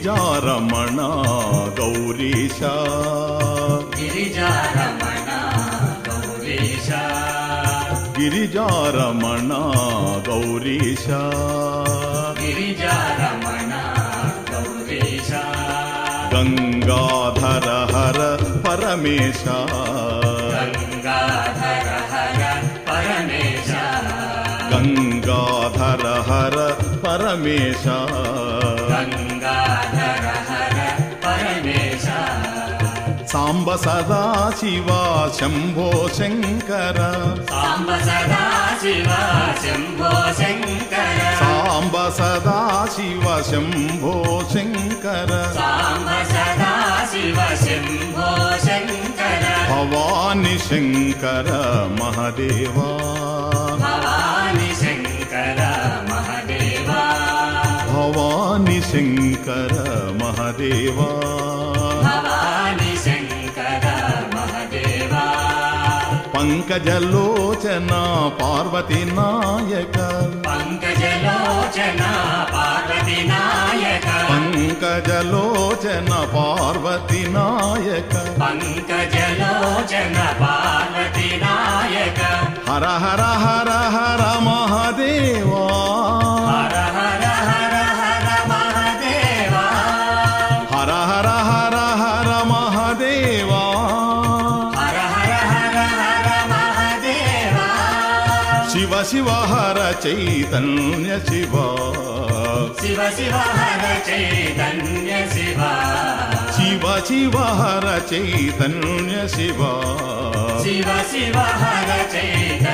గిరిజారమణ గౌరీశ గిరిజారమణ గౌరీశ గిరిజారమణ గౌరీశ గిరిజారమణ గౌరీశ Gangadhara Hara Paramesha Gangadhara Hara Paramesha Gangadhara Hara Paramesha Gangadhara Hara Paramesha Samba Sada Shiva Shambho Shankara Samba Sada Shiva Shambho Shankara Samba Sada Shiva Shambho Shankara Samba Sada Shiva Shambho Shankara Bhavani Shankara Mahadeva Bhavani Shankara Mahadeva Bhavani Shankara Mahadeva Bhavani Shankara Mahadeva పంకజలోచన Parvati Nayaka పంకజలోచన Parvati Nayaka పంకజలోచన Parvati Nayaka పంకజలోచన Parvati Nayaka Hara Hara Hara Hara Mahadeva Hara Hara Hara Hara Mahadeva Hara Hara Hara Hara Mahadeva Hara Hara Hara Hara Mahadeva Shiva Shiva Hara Chaitanya Shiva Shiva Shiva Hara Chaitanya Shiva Shiva Shiva Hara Chaitanya Shiva Shiva Shiva Hara Chaitanya